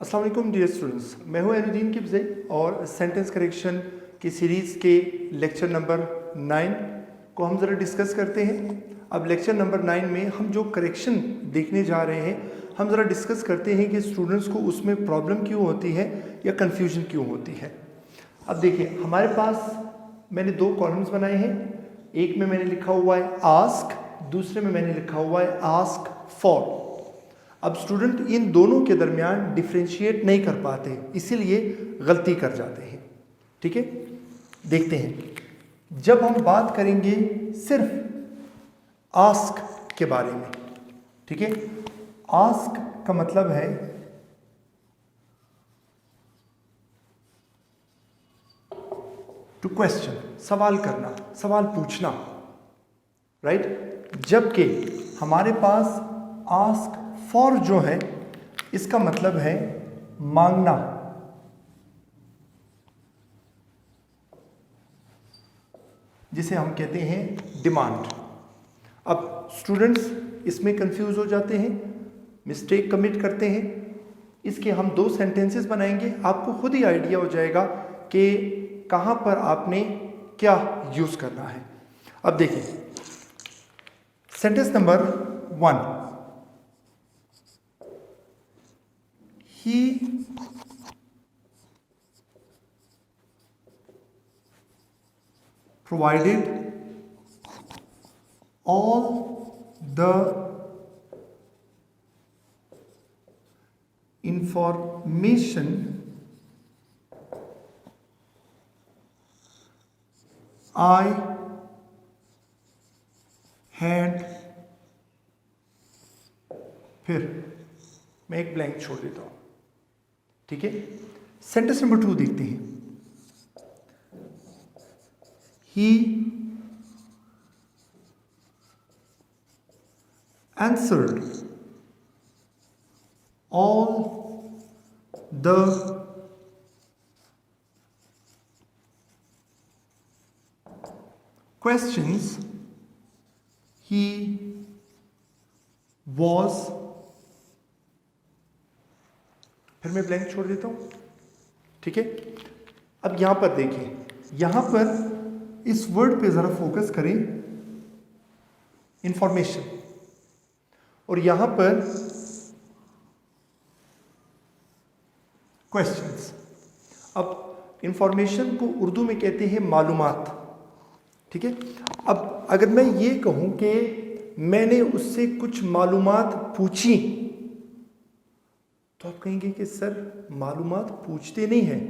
अस्सलाम वालेकुम dear students, मैं हूं एनुद्दीन किब्ज़ई और सेंटेंस करेक्शन की सीरीज़ के लेक्चर नंबर 9 को हम ज़रा डिस्कस करते हैं। अब लेक्चर नंबर 9 में हम जो करेक्शन देखने जा रहे हैं, हम ज़रा डिस्कस करते हैं कि स्टूडेंट्स को उसमें प्रॉब्लम क्यों होती है या कन्फ्यूजन क्यों होती है। अब देखिए, हमारे पास मैंने दो कॉलम्स बनाए हैं। एक में मैंने लिखा हुआ है आस्क, दूसरे में मैंने लिखा हुआ है आस्क फॉर। अब स्टूडेंट इन दोनों के दरमियान डिफ्रेंशिएट नहीं कर पाते, इसीलिए गलती कर जाते हैं। ठीक है, देखते हैं। जब हम बात करेंगे सिर्फ आस्क के बारे में, ठीक है, आस्क का मतलब है टू क्वेश्चन, सवाल करना, सवाल पूछना, राइट। जबकि हमारे पास आस्क फॉर जो है, इसका मतलब है मांगना। जिसे हम कहते हैं डिमांड। अब स्टूडेंट्स इसमें कंफ्यूज हो जाते हैं, मिस्टेक कमिट करते हैं। इसके हम दो सेंटेंसेस बनाएंगे, आपको खुद ही आइडिया हो जाएगा कि कहां पर आपने क्या यूज करना है। अब देखिए, sentence number 1, He provided all the information I had। फिर मैं एक ब्लैंक छोड़ देता हूं, ठीक है। सेंटेंस नंबर 2 देखते हैं। He answered all the questions he was। फिर मैं ब्लैंक छोड़ देता हूं, ठीक है। अब यहां पर देखें, यहां पर इस वर्ड पे जरा फोकस करें, इंफॉर्मेशन, और यहां पर क्वेश्चंस। अब इंफॉर्मेशन को उर्दू में कहते हैं मालूमात, ठीक है। अब अगर मैं ये कहूं कि मैंने उससे कुछ मालूमात पूछी, तो आप कहेंगे कि सर मालूमात पूछते नहीं हैं,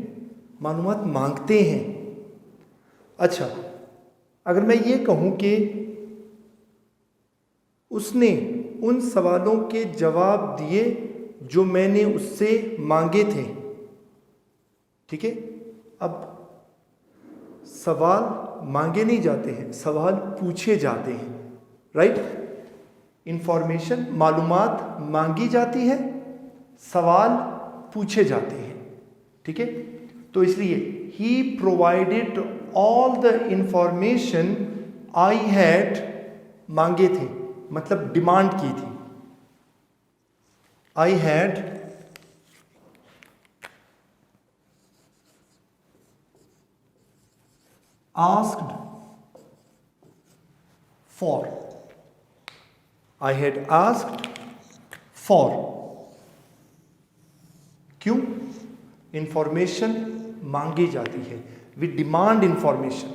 मालूमात मांगते हैं। अच्छा, अगर मैं ये कहूं कि उसने उन सवालों के जवाब दिए जो मैंने उससे मांगे थे, ठीक है। अब सवाल मांगे नहीं जाते हैं, सवाल पूछे जाते हैं, राइट। इंफॉर्मेशन, मालूमात मांगी जाती है, सवाल पूछे जाते हैं, ठीक है। तो इसलिए ही provided all the information I had, मांगे थे मतलब डिमांड की थी। I had asked for, I had asked for. क्यों? इंफॉर्मेशन मांगी जाती है, we demand information,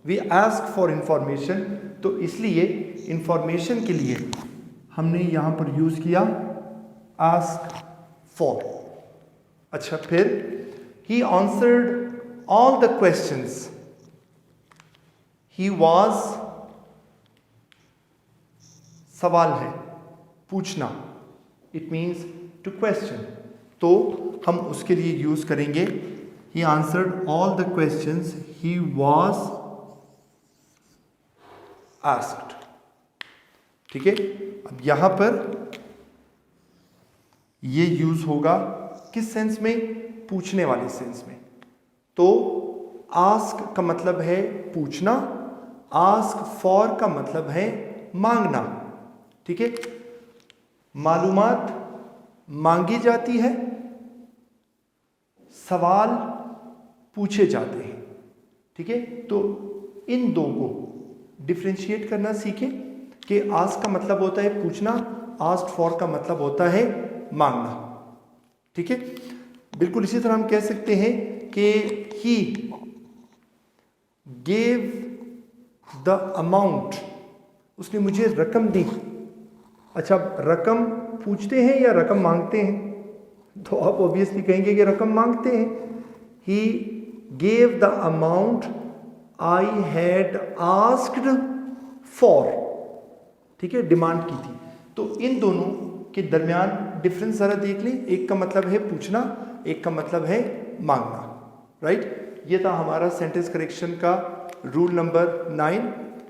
we ask for information. तो इसलिए इंफॉर्मेशन के लिए हमने यहां पर यूज किया आस्क फॉर। अच्छा, फिर he answered all the questions, he was, सवाल है, पूछना, इट मीन्स टू क्वेश्चन। तो हम उसके लिए यूज करेंगे he answered all the questions he was asked, ठीक है। अब यहां पर ये यूज होगा किस सेंस में? पूछने वाले सेंस में। तो आस्क का मतलब है पूछना, आस्क फॉर का मतलब है मांगना, ठीक है। मालूमात मांगी जाती है, सवाल पूछे जाते हैं। ठीक है, तो इन दो को डिफ्रेंशिएट करना सीखें कि आस्क का मतलब होता है पूछना, आस्क्ड फॉर का मतलब होता है मांगना। ठीक है, बिल्कुल इसी तरह हम कह सकते हैं कि ही गेव द अमाउंट, उसने मुझे रकम दी। अच्छा, रकम पूछते हैं या रकम मांगते हैं? तो आप ऑब्वियसली कहेंगे कि रकम मांगते हैं। He gave the amount I had asked for. ठीक है, डिमांड की थी। तो इन दोनों के दरमियान डिफरेंस ज़रा देख लें। एक का मतलब है पूछना, एक का मतलब है मांगना। राइट, ये था हमारा सेंटेंस करेक्शन का रूल नंबर 9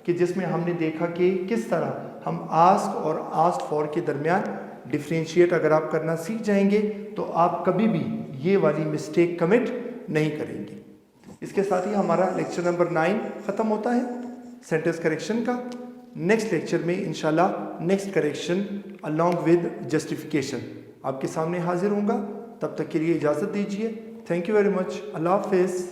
कि जिसमें हमने देखा कि किस तरह हम आस्क और आस्क्ड फॉर के दरमियान डिफ्रेंशिएट अगर आप करना सीख जाएंगे तो आप कभी भी ये वाली मिस्टेक कमिट नहीं करेंगे। इसके साथ ही हमारा लेक्चर नंबर 9 ख़त्म होता है सेंटेंस करेक्शन का। नेक्स्ट लेक्चर में इंशाल्लाह next correction along with justification आपके सामने हाजिर होऊंगा। तब तक के लिए इजाज़त दीजिए। Thank you very much. अल्लाह हाफिज़।